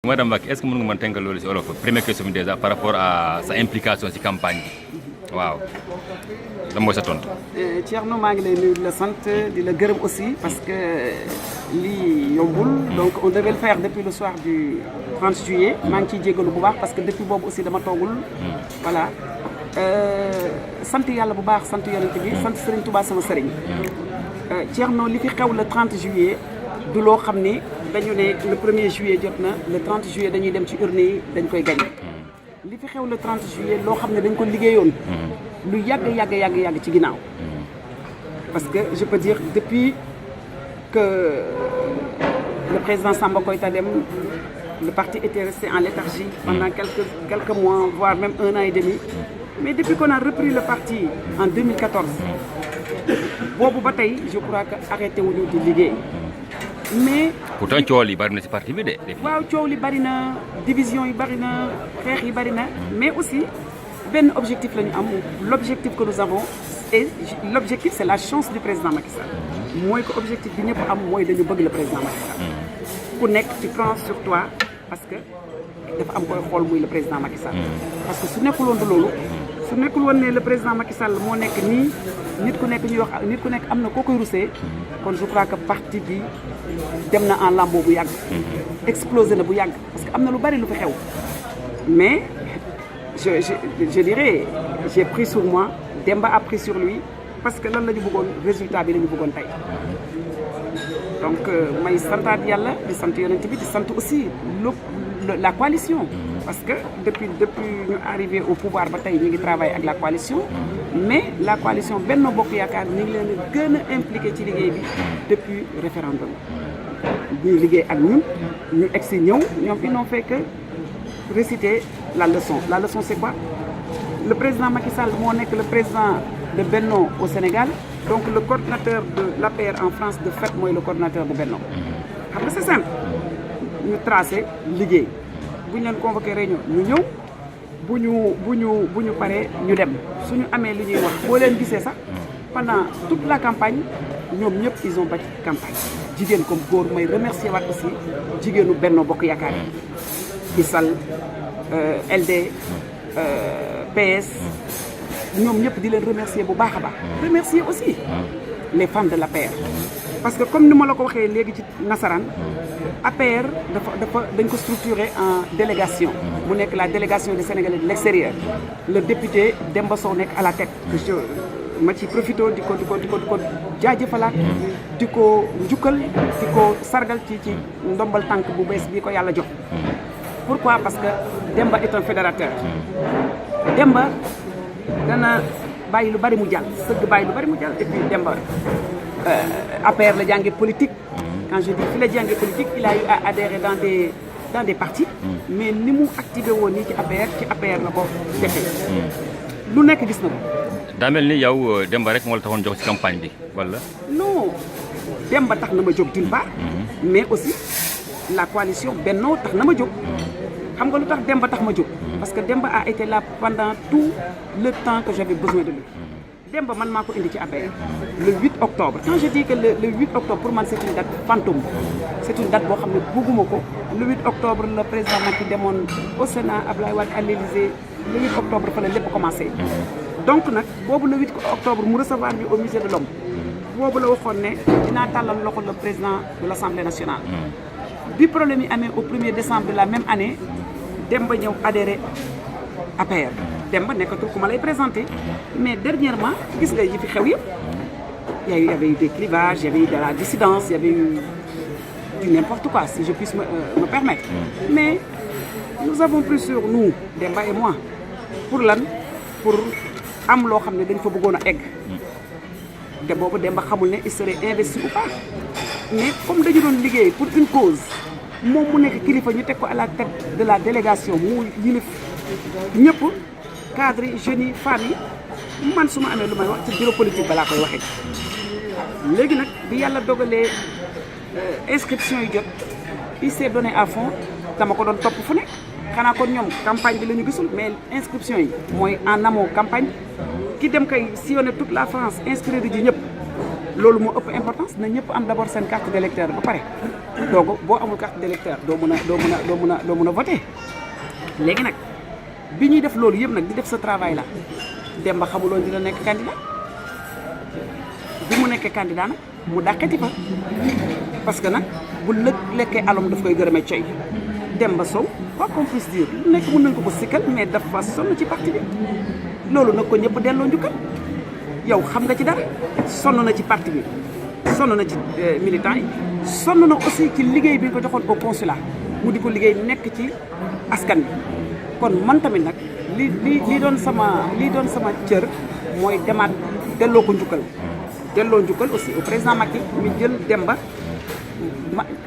madame Mbacké est-ce que mën nga mën tënkal loolu si olof première question bi déjà par rapport à sa implication si campagne bi waaw lan mooy sa tontu. Thierno maa ngi lay nuyu di la sant di la gërëm aussi parce que lii yombul. Donc on devait le faire depuis le soir du 30 juillet. maa ngi ciy jégalu bu baax parce que depuis boobu aussi dama toogul. voilà sant yàlla bu baax sant yonent bi sant Serigne Touba sama Serigne. Thierno li fi xew le 30 juillet du loo xam ni dañu ne le 1er juillet jot na le 30 juillet dañuy dem ci urne yi dañ koy gagné. li fi xew le 30 juillet loo xam ne dañ ko liggéeyoon. lu yàgg ci ginnaaw. parce que je peux dire depuis que le président Samba Koïta dem le parti était resté en léthargie pendant quelques mois voire même 1 an et demi. mais depuis qu'on a repris le parti en 2014 boobu ba tey je crois que arrêté wuñu di liggéey. mais pourtant coow li bari na ci parti bi de. waaw coow li bari na division yi bari na xeex yi bari na mais aussi benn objectif la ñu am l'objectif que nous avons et l'objectif c'est la chance du président Macky Sall. mooy que objectif bi ñëpp am mooy dañu bëgg le président Macky Sall. ku nekk tu prends sur toi parce que dafa am koy xool muy le président Macky Sall. parce que su nekkul woon du loolu. su nekkul woon ne le président Macky Sall moo nekk nii nit ku nekk ñuy wax nit ku nekk am na koo koy rusee kon je crois que parti bi dem na en lambeau bu yàgg. explosé na bu yàgg parce que am na lu bari lu fi xew. mais je dirais j'ai pris sur moi Demba a pris sur lui parce que lan la ñu bëggoon résultat bi la ñu bëggoon tey. donc may santaat yàlla di sant yonent bi di sant aussi la coalition. parce que depuis ñu arrivé au pouvoir ba tey ñu ngi travailler ak la coalition. mais la coalition Benno Bokk Yaakaar ñu ngi leen gën a impliqué ci liggéey bi depuis référendum. ñuy liggéey ak ñun ñu egsi ñëw ñoom ils n'ont fait que réciter la leçon. La leçon c'est quoi? Le président Macky Sall moo nekk le président de Benno au Sénégal donc le coordinateur de l'APR en France de fait mooy le coordinateur de Benno. xam nga c'est simple ñu tracé liggéey bu ñu leen convoqué réunion ñu ñëw bu ñu paree ñu dem suñu amee li ñuy wax boo leen gisee sax pendant toute la campagne ñoom ñëpp ils ont battu campagne jigéen comme góor may remercier waat aussi jigéenu Benno Bokk Yaakaar yi Sall LD PS ñoom ñëpp di leen remercier bu baax a baax remercier aussi les femmes de l'APR parce que comme ni ma la ko waxee léegi ci nasaraan APR dañ ko structuré en délégation mu nekk la délégation des Sénégalais de l'extérieur le député Demba Sow nekk à la tête ma ci profité di ko jaajëfalaat di ko njukkal di ko sargal ci ndombal tànk bu bees bi ko yàlla jox. Pourquoi? Parce que Demba est un fédérateur. Demba dana bàyyi lu bari mu jàll sëgg bàyyi lu bari mu jàll et puis Demba APR la jàngee politique. Quand je dis fi la jàngee politique il a eu à adhérer dans des partis. mais ni mu activé woon nii ci APR la ko defee. lu nekk gis na ko. daa mel ni yow Demba rek moo la taxoon jox ci campagne bi wala. non Demba tax na ma jóg d'une part. mais aussi la coalition Benno tax na ma jóg. xam nga lu tax Demba tax ma jóg. parce que Demba a été là pendant tout le temps que j'avais besoin de lui. Demba man maa ko indi ci APR. le 8 octobre. quand je dis que le 8 octobre pour man c'est une date fantôme. c'est une date boo xam ne bëgguma ko. le 8 octobre le président Macky demoon au Sénat Abdoulaye Wade à l'Élysée le 8 octobre fa la lépp commencé. donc nag boobu le 8 octobre mu recevoir bi au musée de l'Homme boobu la waxoon ne dinaa tàllal loxo le président de l'Assemblée nationale. bi problème yi amee au 1er décembre de la même année Demba ñëw adhéré APR. Demba nekkatul ku ma lay présenter mais dernièrement gis nga yi fi xew yëpp il y avait eu des clivages il y avait eu de la dissidence il y avait eu du n'importe quoi si je puisse me permettre. mais nous avons pris sur nous Demba et moi pour lan pour am loo xam ne dañ fa bëggoon a egg. te boobu Demba xamul ne il serait investi ou pas mais comme dañu doon liggéey pour une cause moom mu nekk kilifa ñu teg ko à la tête de la délégation mu yilif ñëpp cadres yi jeunes yi femmes yi man su ma amee lu may wax ci bureau politique balaa koy waxee. léegi nag bi yàlla dogalee inscription yi jot il s'est donné à fond dama ko doon topp fu nekk xanaa kon ñoom campagne bi la ñu gisul mais inscription yi mooy en amont campagne ki dem kay sillonner toute la France inscrire ji ñëpp loolu moo ëpp importance na ñëpp am d'abord seen carte d'électeur ba pare donc boo amul carte d'électeur doo mën a voter léegi nag bi ñuy def loolu yëpp nag di def sa travail la Demba xamuloon dina nekk candidat bi mu nekkee candidat nag mu dàqati fa parce que nag bu lekkee alom daf koy gërëmee coy Demba Sow quoi qu'on puisse dire lu nekk mën nañ ko sikkal mais dafa sonn ci parti bi loolu nag ko ñëpp delloo njukkal yow xam nga ci dara sonn na ci parti bi sonn na ci militant yi sonn na aussi ci liggéey bi nga ko joxoon au consulat mu di ko liggéey nekk ci askan bi kon man tamit nag li doon sama cër mooy demaat delloo ko njukkal delloo njukkal aussi au président Macky mi jël Demba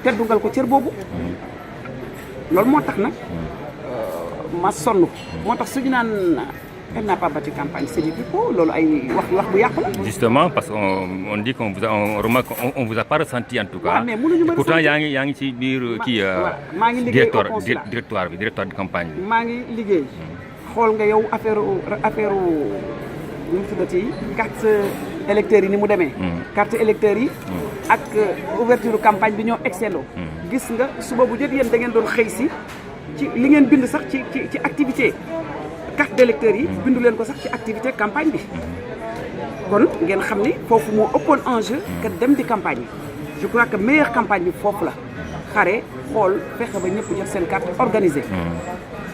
teddungal ko cër boobu loolu moo tax nag ma sonn moo tax suñu naan elle n'a pas battu campagne c'est du pipeau loolu ay wax bu yàqu la. Justement parce qu'on dit qu'on vous a on vous a pas ressenti en tout cas. waaw mais mënuñu ma pourtant yaa ngi ci biir kii. maa ngi liggéey au consulat directoire de campagne bi. maa ngi liggéey xool nga yow affaire nu mu tuddati carte électeurs yi ni mu demee. carte électeurs yi. ak ouverture campagne bi ñoo excellent. gis nga suba bu jot yéen da ngeen doon xëy si ci li ngeen bind sax ci activité carte d'électeurs yi bindu leen ko sax ci activité campagne bi kon ngeen xam ni foofu moo ëppoon enjeu que dem di campagne bi je crois que meilleure campagne bi foofu la xare xool fexe ba ñëpp jot seen carte organisée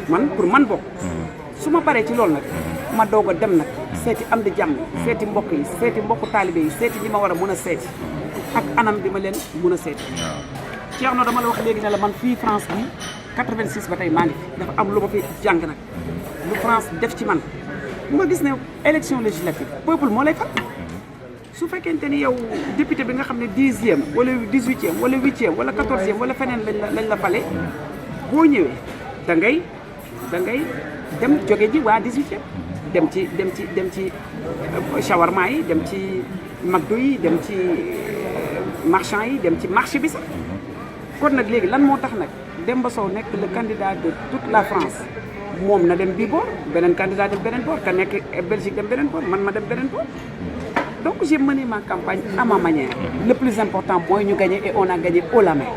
man pour man bokk su ma paree ci loolu nag ma doog a dem nag seeti am di jàmm seeti mbokk yi seeti mbokku taalibe yi seeti ñi ma war a mën a seeti ak anam bi ma leen mën a seeti Thierno dama la wax léegi ne la man fii France bi 86 ba tey maa ngi fi dafa am lu ma fi jàng nag lu France def ci man bu nga gis ne élection législative peuple moo lay fal su fekkente ni yow député bi nga xam ne 10e wala 18e wala 8e wala 14e wala feneen lañ la fale boo ñëwee da ngay dem jóge ji waa 18e dem ci shawarma yi dem ci McDo yi dem ci marchand yi dem ci marché bi sax kon nag léegi lan moo tax nag Demba Sow nekk le candidat de toute la France moom na dem bii boor beneen candidat dem beneen boor ka nekk Belgique dem beneen boor man ma dem beneen boor donc j'ai mené ma campagne à ma manière le plus important mooy ñu gagné et on a gagné haut la main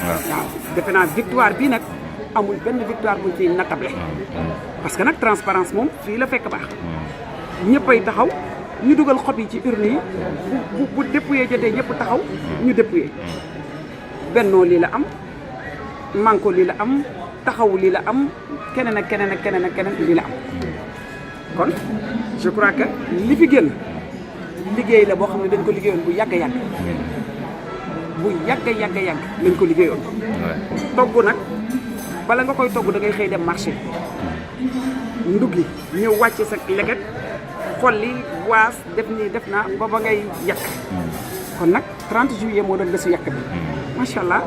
waaw defe naa victoire bii nag amul benn victoire buñ ciy natable parce que nag transparence moom fii la fekk baax ñëppay taxaw ñu dugal xob yi ci urne yi bu dépouillé jotee ñëpp taxaw ñu dépouillé bennoo lii la am manko lii la am taxawu lii la am keneen ak keneen ak keneen ak keneen lii la am kon je crois que li fi génn liggéey la boo xam ne dañ ko liggéeyoon bu yàgg lañ ko liggéeyoon togg nag bala nga koy togg da ngay xëy dem marché nduggi ñëw wàcce sa leget xolli waas def nii def naa ba ngay yàq kon nag 30 juillet moo doon bésu yàq bi macha allah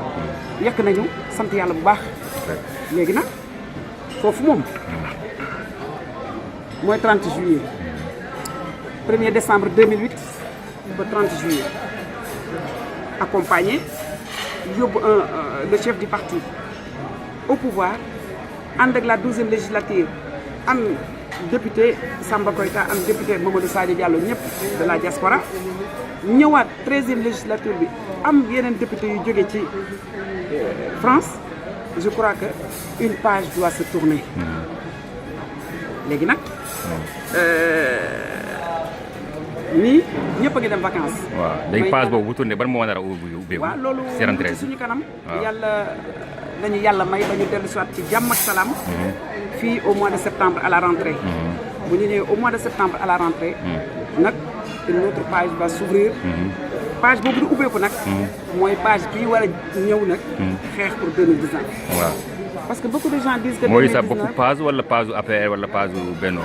yàq nañu sant yàlla bu baax léegi nag foofu moom mooy 30 juillet 1er décembre 2008 ba 30 juillet accompagné yóbbu le chef du parti au pouvoir ànd ak la 12e législature am député Samba Koïta am député Mamadou Sadio Diallo ñëpp de la diaspora ñëwaat 13e législature bi am yeneen député yu jóge ci France je crois que une page doit se tourner léegi nag nii ñëpp a ngi dem vacances. waaw léegi page boobu bu tourné ban moo nar a ubbeeku. waaw loolu ci suñu kanam. dañu yàlla may ba ñu dellu si waat ci jàmm ak salaam. fii au mois de septembre à la rentrée. bu ñu ñëwee au mois de septembre à la rentrée. nag une autre page va s'ouvrir. page boobu di ubbeeku nag. mooy page bii war a ñëw nag. xeex pour 2019. waaw parce que beaucoup de gens disent que. mooy sa bopp page wala page APR wala page Benno.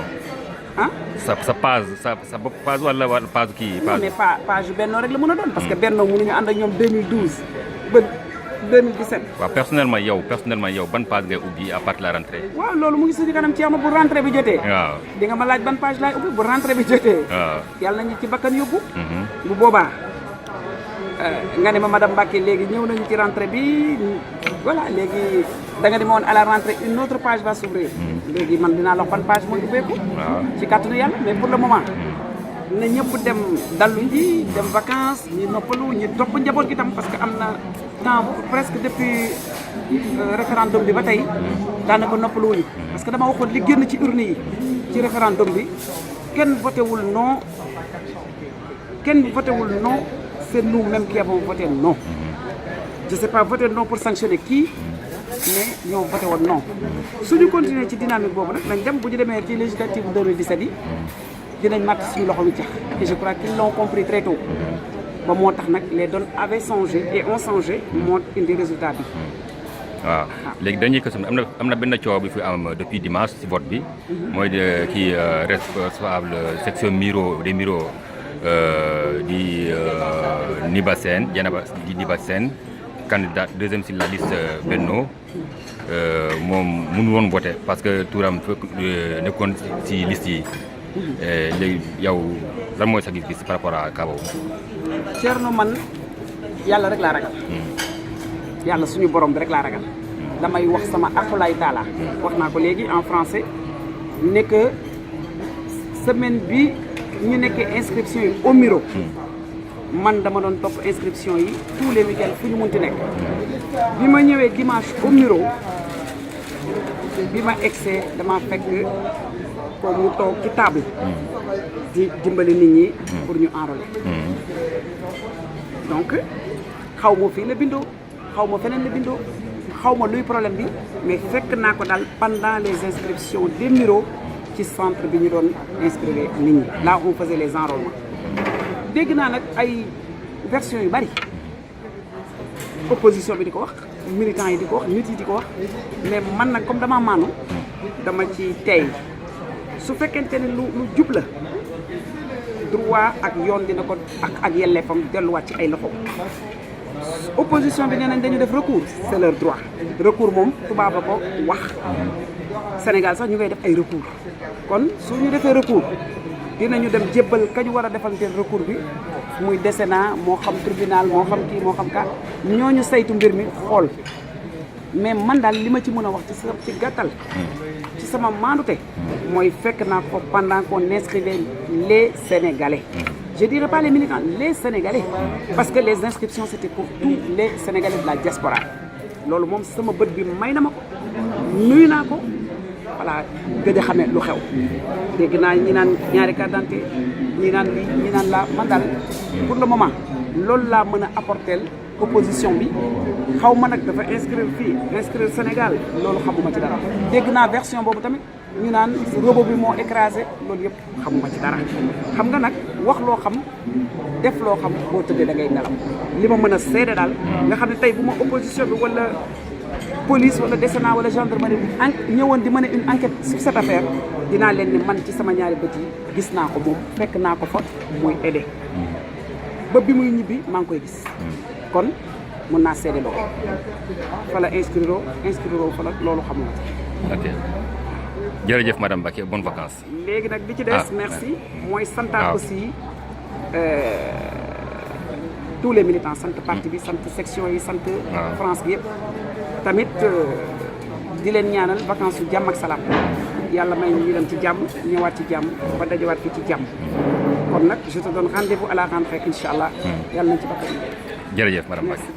ah sa page sa bopp page wala page kii. non mais page Benno rek la mën a doon. parce que Benno mënuñu ànd ak ñoom 2012 ba 2017. waaw personnellement yow ban page ngay ubbi à partir de la rentrée. waaw loolu mu ngi suñu kanam ci bu rentrée bi jotee. waaw di nga ma laaj ban page laay ubbi bu rentrée bi jotee. waaw yàlla nañu ci bakkan yóbbu. bu boobaa nga ne ma madame Mbacké léegi ñëw nañu ci rentrée bi voilà léegi da nga ne ma woon à la rentrée une autre page va s'ouvrir. léegi man dinaa la wax ban page mooy ubbeeku. waaw ci kàttanu yàlla mais pour le moment na ñëpp dem dallu ji dem vacances ñi noppalu ñi topp njaboot gi tam parce que am na temps presque depuis référendum bi ba tey daanaka noppalu wuñu parce que dama waxoon li génn ci urne yi ci référendum bi kenn voté wul non c'est nous-mêmes qui avons voté non. Je sais pas voter non pour sanctionner qui mais ñoo voté woon non suñu continuer ci dynamique boobu nag nañ dem bu ñu demee ci législative 2017 yi dinañ màtt suñu loxo wi cax et je crois qu'ils l'ont compris très tôt ba moo tax nag les donnes avaient changé et ont changé moo indi résultat bi. waaw léegi dañuy question am na benn coow bi fi am depuis dimanche ci vote bi. mooy kii responsable section Miro des Miro di Niba Sène di Niba Sène candidat deuxième sur la liste Benno moom mënu woon voter parce que turam nekkoon ci liste yi. léegi yow lan mooy sa gis-gis par rapport à Kaba. Thierno man yàlla rek laa ragal. yàlla suñu borom bi rek laa ragal. damay wax sama akulaay taala. wax naa ko léegi en français ne que semaine bi ñu nekkee inscription yi au Miro. man dama doon topp inscription yi tous les week-ends fu ñu munti nekk. bi ma ñëwee dimanche au Miro bi ma egsee dama fekk ko mu toog ci table. di dimbali nit ñi pour ñu enrôler. donc xaw ma fii la bindoo xaw ma feneen la bindoo xaw ma luy problème bi mais fekk naa ko daal pendant les inscriptions des Miro ci centre bi ñu doon inscrire nit ñi là on faisait les enrôlements. dégg naa nag ay version yu bari opposition bi di ko wax militants yi di ko wax nit yi di ko wax mais man nag comme dama maanu dama ci tey su fekkente ne lu jub la droit ak yoon dina ko ak yelleefam delluwaat ci ay loxo opposition bi nee nañ dañu def recours c'est leur droit recours moom tubaab a ko wax Sénégal sax ñu ngay def ay recours kon su ñu defee recours dinañu dem jébbal kañu war a defanteel recours bi muy décennat moo xam tribunal moo xam kii moo xam ka ñooñu saytu mbir mi xool mais man daal li ma ci mën a wax ci gàttal ci sama maandute mooy fekk naa ko pendant qu'on inscrivait les Sénégalais je dirais pas les militants les Sénégalais parce que les inscriptions c'était pour tous les Sénégalais de la diaspora loolu moom sama bët bi may na ma ko nuyu naa ko voilà gëj a xamee lu xew dégg naa ñi naan ñaari carte d'identité ñi naan lii ñi naan laa man daal pour le moment loolu laa mën a apporter opposition bi xaw ma nag dafa inscrire fii inscrire Sénégal loolu xamuma ci dara dégg naa version boobu tamit ñu naan robot bi moo écrasé loolu yëpp xamuma ci dara xam nga nag wax loo xam def loo xam boo tëddee da ngay nelaw li ma mën a seede daal nga xam ne tey bu ma opposition bi wala police wala décennat wala gendarmerie bi ñëwoon di mën a une enquête sur cette affaire dinaa leen ne man ci sama ñaari bët yi gis naa ko moom fekk naa ko fa muy aidé ba bi muy ñibbi maa ngi koy gis kon mën naa seede loolu fa la inscrire fa la loolu xamuma ci. ok jërëjëf madame Mbacké bonnes vacances. léegi nag bi ci des merci mooy santaat aussi tous les militants sant parti bi sant section yi sant France bi yëpp tamit di leen ñaanal vacances yu jàmm ak salaam yàlla may ñu dem ci jàmm ñëwaat ci jàmm ba dajawaat fii ci jàmm kon nag je te donne rendez-vous à la rentrée incha allah yàlla nañ ci bakkan. jërëjëf madame Mbacké.